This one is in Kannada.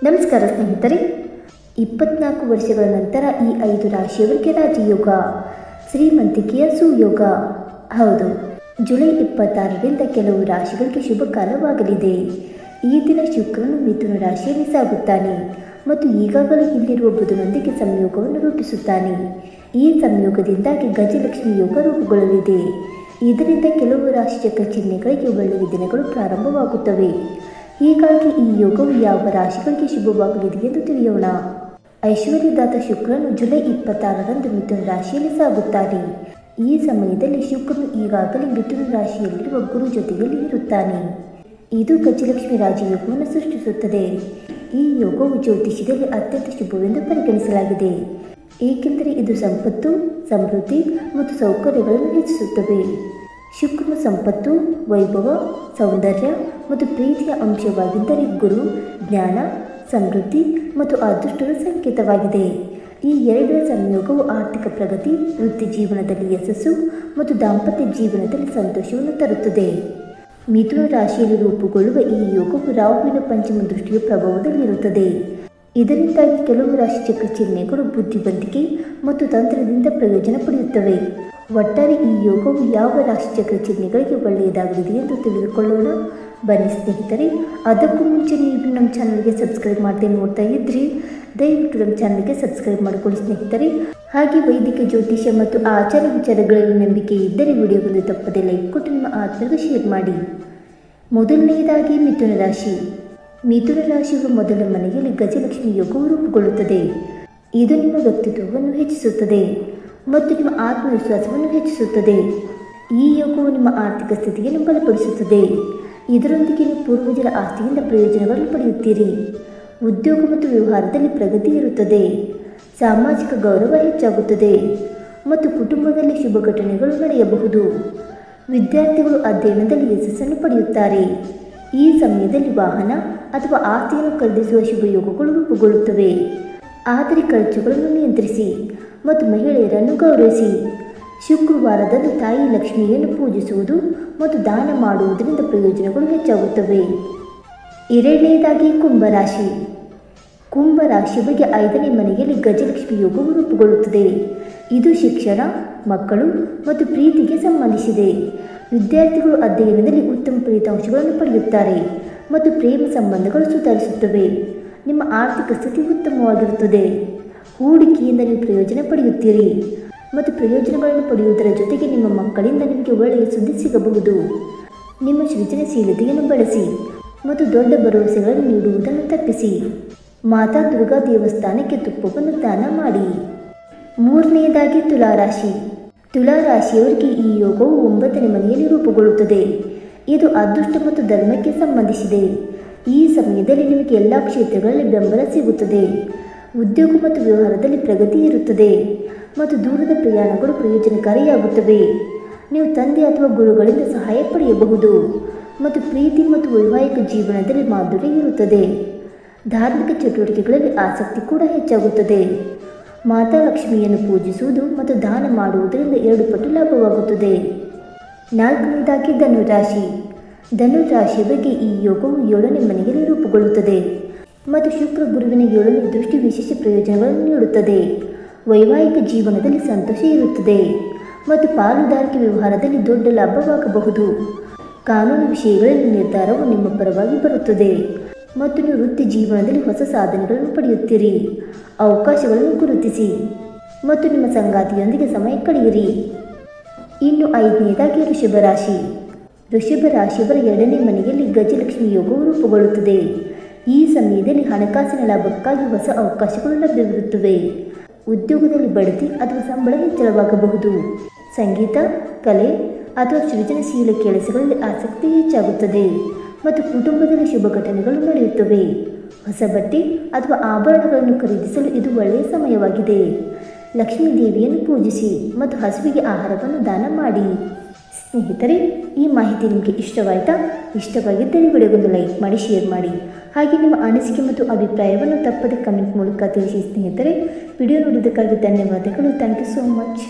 ನಮಸ್ಕಾರ ಸ್ನೇಹಿತರೆ, 24 ವರ್ಷಗಳ ನಂತರ ಈ 5 ರಾಶಿಯವರಿಗೆ ರಾಜಯೋಗ, ಶ್ರೀಮಂತಿಕೆಯ ಸುಯೋಗ. ಹೌದು, ಜುಲೈ 26ರಿಂದ ಕೆಲವು ರಾಶಿಗಳಿಗೆ ಶುಭ ಕಾಲವಾಗಲಿದೆ. ಈ ದಿನ ಶುಕ್ರನು ಮಿಥುನ ರಾಶಿಯಲ್ಲಿ ಸಾಗುತ್ತಾನೆ ಮತ್ತು ಈಗಾಗಲೇ ಇಲ್ಲಿರುವ ಬುಧನೊಂದಿಗೆ ಸಂಯೋಗವನ್ನು ರೂಪಿಸುತ್ತಾನೆ. ಈ ಸಂಯೋಗದಿಂದಾಗಿ ಗಜಲಕ್ಷ್ಮಿ ಯೋಗ ರೂಪುಗೊಳ್ಳಲಿದೆ. ಇದರಿಂದ ಕೆಲವು ರಾಶಿಚಕ್ರ ಚಿಹ್ನೆಗಳಿಗೆ ಒಳ್ಳೆಯ ದಿನಗಳು ಪ್ರಾರಂಭವಾಗುತ್ತವೆ. ಹೀಗಾಗಿ ಈ ಯೋಗವು ಯಾವ ರಾಶಿಗಳಿಗೆ ಶುಭವಾಗಲಿದೆ ಎಂದು ತಿಳಿಯೋಣ. ಐಶ್ವರ್ಯದಾತ ಶುಕ್ರನು ಜುಲೈ 26ರಂದು ಮಿಥುನ ರಾಶಿಯಲ್ಲಿ ಸಾಗುತ್ತಾನೆ. ಈ ಸಮಯದಲ್ಲಿ ಶುಕ್ರನು ಈಗಾಗಲೇ ಮಿಥುನ ರಾಶಿಯಲ್ಲಿರುವ ಗುರು ಜೊತೆಯಲ್ಲಿ ಇರುತ್ತಾನೆ. ಇದು ಗಜಲಕ್ಷ್ಮಿ ರಾಜಯೋಗವನ್ನು ಸೃಷ್ಟಿಸುತ್ತದೆ. ಈ ಯೋಗವು ಜ್ಯೋತಿಷ್ಯದಲ್ಲಿ ಅತ್ಯಂತ ಶುಭವೆಂದು ಪರಿಗಣಿಸಲಾಗಿದೆ, ಏಕೆಂದರೆ ಇದು ಸಂಪತ್ತು, ಸಮೃದ್ಧಿ ಮತ್ತು ಸೌಕರ್ಯಗಳನ್ನು ಹೆಚ್ಚಿಸುತ್ತವೆ. ಶುಕ್ರನು ಸಂಪತ್ತು, ವೈಭವ, ಸೌಂದರ್ಯ ಮತ್ತು ಪ್ರೀತಿಯ ಅಂಶವಾಗಿದ್ದರೆ ಗುರು ಜ್ಞಾನ, ಸಮೃದ್ಧಿ ಮತ್ತು ಅದೃಷ್ಟದ ಸಂಕೇತವಾಗಿದೆ. ಈ ಎರಡರ ಸಂಯೋಗವು ಆರ್ಥಿಕ ಪ್ರಗತಿ, ವೃತ್ತಿ ಜೀವನದಲ್ಲಿ ಯಶಸ್ಸು ಮತ್ತು ದಾಂಪತ್ಯ ಜೀವನದಲ್ಲಿ ಸಂತೋಷವನ್ನು ತರುತ್ತದೆ. ಮಿಥುನ ರಾಶಿಯಲ್ಲಿ ರೂಪುಗೊಳ್ಳುವ ಈ ಯೋಗವು ರಾಹುವಿನ ಪಂಚಮ ದೃಷ್ಟಿಯ ಪ್ರಭಾವದಲ್ಲಿರುತ್ತದೆ. ಇದರಿಂದಾಗಿ ಕೆಲವು ರಾಶಿಚಕ್ರ ಚಿಹ್ನೆಗಳು ಬುದ್ಧಿವಂತಿಕೆ ಮತ್ತು ತಂತ್ರದಿಂದ ಪ್ರಯೋಜನ ಪಡೆಯುತ್ತವೆ. ಒಟ್ಟಾರೆ ಈ ಯೋಗವು ಯಾವ ರಾಶಿಚಕ್ರ ಚಿಹ್ನೆಗಳಿಗೆ ಒಳ್ಳೆಯದಾಗಲಿದೆ ಎಂದು ತಿಳಿದುಕೊಳ್ಳೋಣ. ಬನ್ನಿ ಸ್ನೇಹಿತರೆ, ಅದಕ್ಕೂ ಮುಂಚೆ ನೀವು ನಮ್ಮ ಚಾನಲ್ಗೆ ಸಬ್ಸ್ಕ್ರೈಬ್ ಮಾಡದೆ ನೋಡ್ತಾ ಇದ್ರಿ, ದಯವಿಟ್ಟು ನಮ್ಮ ಚಾನಲ್ಗೆ ಸಬ್ಸ್ಕ್ರೈಬ್ ಮಾಡಿಕೊಳ್ಳಿ ಸ್ನೇಹಿತರೆ. ಹಾಗೆ ವೈದಿಕ ಜ್ಯೋತಿಷ್ಯ ಮತ್ತು ಆಚಾರ ವಿಚಾರಗಳಲ್ಲಿ ನಂಬಿಕೆ ಇದ್ದರೆ ವಿಡಿಯೋವನ್ನು ತಪ್ಪದೆ ಲೈಕ್ ಕೊಟ್ಟು ನಿಮ್ಮ ಆತ್ಮರಿಗೆ ಶೇರ್ ಮಾಡಿ. ಮೊದಲನೆಯದಾಗಿ ಮಿಥುನ ರಾಶಿ. ಮಿಥುನ ರಾಶಿಯ ಮೊದಲ ಮನೆಯಲ್ಲಿ ಗಜಲಕ್ಷ್ಮಿ ಯೋಗವು ರೂಪುಗೊಳ್ಳುತ್ತದೆ. ಇದು ನಿಮ್ಮ ವ್ಯಕ್ತಿತ್ವವನ್ನು ಹೆಚ್ಚಿಸುತ್ತದೆ ಮತ್ತು ನಿಮ್ಮ ಆತ್ಮವಿಶ್ವಾಸವನ್ನು ಹೆಚ್ಚಿಸುತ್ತದೆ. ಈ ಯೋಗವು ನಿಮ್ಮ ಆರ್ಥಿಕ ಸ್ಥಿತಿಯನ್ನು ಬಲಪಡಿಸುತ್ತದೆ. ಇದರೊಂದಿಗೆ ನೀವು ಪೂರ್ವಜರ ಆಸ್ತಿಯಿಂದ ಪ್ರಯೋಜನಗಳನ್ನು ಪಡೆಯುತ್ತೀರಿ. ಉದ್ಯೋಗ ಮತ್ತು ವ್ಯವಹಾರದಲ್ಲಿ ಪ್ರಗತಿ ಇರುತ್ತದೆ. ಸಾಮಾಜಿಕ ಗೌರವ ಹೆಚ್ಚಾಗುತ್ತದೆ ಮತ್ತು ಕುಟುಂಬದಲ್ಲಿ ಶುಭ ಘಟನೆಗಳು ನಡೆಯಬಹುದು. ವಿದ್ಯಾರ್ಥಿಗಳು ಅಧ್ಯಯನದಲ್ಲಿ ಯಶಸ್ಸನ್ನು ಪಡೆಯುತ್ತಾರೆ. ಈ ಸಮಯದಲ್ಲಿ ವಾಹನ ಅಥವಾ ಆಸ್ತಿಯನ್ನು ಖರೀದಿಸುವ ಶುಭ ಯೋಗಗಳು ರೂಪುಗೊಳ್ಳುತ್ತವೆ. ಆದರೆ ಖರ್ಚುಗಳನ್ನು ನಿಯಂತ್ರಿಸಿ ಮತ್ತು ಮಹಿಳೆಯರನ್ನು ಗೌರವಿಸಿ. ಶುಕ್ರವಾರದಂದು ತಾಯಿ ಲಕ್ಷ್ಮಿಯನ್ನು ಪೂಜಿಸುವುದು ಮತ್ತು ದಾನ ಮಾಡುವುದರಿಂದ ಪ್ರಯೋಜನಗಳು ಹೆಚ್ಚಾಗುತ್ತವೆ. ಎರಡನೆಯದಾಗಿ ಕುಂಭರಾಶಿ. ಕುಂಭರಾಶಿಯವರಿಗೆ 5ನೇ ಮನೆಯಲ್ಲಿ ಗಜಲಕ್ಷ್ಮಿ ಯೋಗವು ರೂಪುಗೊಳ್ಳುತ್ತದೆ. ಇದು ಶಿಕ್ಷಣ, ಮಕ್ಕಳು ಮತ್ತು ಪ್ರೀತಿಗೆ ಸಂಬಂಧಿಸಿದೆ. ವಿದ್ಯಾರ್ಥಿಗಳು ಅಧ್ಯಯನದಲ್ಲಿ ಉತ್ತಮ ಫಲಿತಾಂಶಗಳನ್ನು ಪಡೆಯುತ್ತಾರೆ ಮತ್ತು ಪ್ರೇಮ ಸಂಬಂಧಗಳು ಸುಧಾರಿಸುತ್ತವೆ. ನಿಮ್ಮ ಆರ್ಥಿಕ ಸ್ಥಿತಿ ಉತ್ತಮವಾಗಿರುತ್ತದೆ. ಹೂಡಿಕೆಯಿಂದ ನೀವು ಪ್ರಯೋಜನ ಪಡೆಯುತ್ತೀರಿ ಮತ್ತು ಪ್ರಯೋಜನಗಳನ್ನು ಪಡೆಯುವುದರ ಜೊತೆಗೆ ನಿಮ್ಮ ಮಕ್ಕಳಿಂದ ನಿಮಗೆ ಒಳ್ಳೆಯ ಸುದ್ದಿ ಸಿಗಬಹುದು. ನಿಮ್ಮ ಸೃಜನಶೀಲತೆಯನ್ನು ಬಳಸಿ ಮತ್ತು ದೊಡ್ಡ ಭರವಸೆಗಳನ್ನು ನೀಡುವುದನ್ನು ತಪ್ಪಿಸಿ. ಮಾತಾ ದುರ್ಗಾ ದೇವಸ್ಥಾನಕ್ಕೆ ತುಪ್ಪವನ್ನು ದಾನ ಮಾಡಿ. ಮೂರನೆಯದಾಗಿ ತುಲಾರಾಶಿ. ತುಲಾರಾಶಿಯವರಿಗೆ ಈ ಯೋಗವು 9ನೇ ಮನೆಯಲ್ಲಿ ರೂಪುಗೊಳ್ಳುತ್ತದೆ. ಇದು ಅದೃಷ್ಟ ಮತ್ತು ಧರ್ಮಕ್ಕೆ ಸಂಬಂಧಿಸಿದೆ. ಈ ಸಮಯದಲ್ಲಿ ನಿಮಗೆ ಎಲ್ಲ ಕ್ಷೇತ್ರಗಳಲ್ಲಿ ಬೆಂಬಲ ಸಿಗುತ್ತದೆ. ಉದ್ಯೋಗ ಮತ್ತು ವ್ಯವಹಾರದಲ್ಲಿ ಪ್ರಗತಿ ಇರುತ್ತದೆ ಮತ್ತು ದೂರದ ಪ್ರಯಾಣಗಳು ಪ್ರಯೋಜನಕಾರಿಯಾಗುತ್ತವೆ. ನೀವು ತಂದೆ ಅಥವಾ ಗುರುಗಳಿಂದ ಸಹಾಯ ಪಡೆಯಬಹುದು ಮತ್ತು ಪ್ರೀತಿ ಮತ್ತು ವೈವಾಹಿಕ ಜೀವನದಲ್ಲಿ ಮಾಧುರ್ಯ ಇರುತ್ತದೆ. ಧಾರ್ಮಿಕ ಚಟುವಟಿಕೆಗಳಲ್ಲಿ ಆಸಕ್ತಿ ಕೂಡ ಹೆಚ್ಚಾಗುತ್ತದೆ. ಮಾತಾ ಲಕ್ಷ್ಮಿಯನ್ನು ಪೂಜಿಸುವುದು ಮತ್ತು ದಾನ ಮಾಡುವುದರಿಂದ 2 ಪಟ್ಟು ಲಾಭವಾಗುತ್ತದೆ. ನಾಲ್ಕನೇದಾಗಿ ಧನುರಾಶಿ. ಧನುರಾಶಿಯವರಿಗೆ ಈ ಯೋಗವು 7ನೇ ಮನೆಯಲ್ಲಿ ರೂಪುಗೊಳ್ಳುತ್ತದೆ ಮತ್ತು ಶುಕ್ರ ಗುರುವಿನ 7ನೇ ದೃಷ್ಟಿ ವಿಶೇಷ ಪ್ರಯೋಜನಗಳನ್ನು ನೀಡುತ್ತದೆ. ವೈವಾಹಿಕ ಜೀವನದಲ್ಲಿ ಸಂತೋಷ ಇರುತ್ತದೆ ಮತ್ತು ಪಾಲುದಾರಿಕೆ ವ್ಯವಹಾರದಲ್ಲಿ ದೊಡ್ಡ ಲಾಭವಾಗಬಹುದು. ಕಾನೂನು ವಿಷಯಗಳಲ್ಲಿ ನಿರ್ಧಾರವು ನಿಮ್ಮ ಪರವಾಗಿ ಬರುತ್ತದೆ ಮತ್ತು ನೀವು ವೃತ್ತಿ ಜೀವನದಲ್ಲಿ ಹೊಸ ಸಾಧನೆಗಳನ್ನು ಪಡೆಯುತ್ತೀರಿ. ಅವಕಾಶಗಳನ್ನು ಗುರುತಿಸಿ ಮತ್ತು ನಿಮ್ಮ ಸಂಗಾತಿಯೊಂದಿಗೆ ಸಮಯ ಕಳೆಯಿರಿ. ಇನ್ನು 5ನೇದಾಗಿ ಋಷಭ ರಾಶಿ. ಋಷಭ ರಾಶಿಯವರ 2ನೇ ಮನೆಯಲ್ಲಿ ಗಜಲಕ್ಷ್ಮಿ ಯೋಗವು ರೂಪುಗೊಳ್ಳುತ್ತದೆ. ಈ ಸಮಯದಲ್ಲಿ ಹಣಕಾಸಿನ ಲಾಭಕ್ಕಾಗಿ ಹೊಸ ಅವಕಾಶಗಳು ಲಭ್ಯವಿರುತ್ತವೆ. ಉದ್ಯೋಗದಲ್ಲಿ ಬಡ್ತಿ ಅಥವಾ ಸಂಬಳ ಹೆಚ್ಚಳವಾಗಬಹುದು. ಸಂಗೀತ, ಕಲೆ ಅಥವಾ ಸೃಜನಶೀಲ ಕೆಲಸಗಳಲ್ಲಿ ಆಸಕ್ತಿ ಹೆಚ್ಚಾಗುತ್ತದೆ ಮತ್ತು ಕುಟುಂಬದಲ್ಲಿ ಶುಭ ಘಟನೆಗಳು ನಡೆಯುತ್ತವೆ. ಹೊಸ ಬಟ್ಟೆ ಅಥವಾ ಆಭರಣಗಳನ್ನು ಖರೀದಿಸಲು ಇದು ಒಳ್ಳೆಯ ಸಮಯವಾಗಿದೆ. ಲಕ್ಷ್ಮೀ ದೇವಿಯನ್ನು ಪೂಜಿಸಿ ಮತ್ತು ಹಸುವಿಗೆ ಆಹಾರವನ್ನು ದಾನ ಮಾಡಿ. ಸ್ನೇಹಿತರೆ, ಈ ಮಾಹಿತಿ ನಿಮಗೆ ಇಷ್ಟವಾಯಿತಾ? ಇಷ್ಟವಾಗಿದ್ದರೆ ವಿಡಿಯೋಗೊಂದು ಲೈಕ್ ಮಾಡಿ, ಶೇರ್ ಮಾಡಿ. ಹಾಗೆ ನಿಮ್ಮ ಅನಿಸಿಕೆ ಮತ್ತು ಅಭಿಪ್ರಾಯವನ್ನು ತಪ್ಪದೆ ಕಮೆಂಟ್ ಮೂಲಕ ತಿಳಿಸಿ ಸ್ನೇಹಿತರೆ. ವಿಡಿಯೋ ನೋಡಿದ್ದಕ್ಕಾಗಿ ಧನ್ಯವಾದಗಳು. Thank you so much.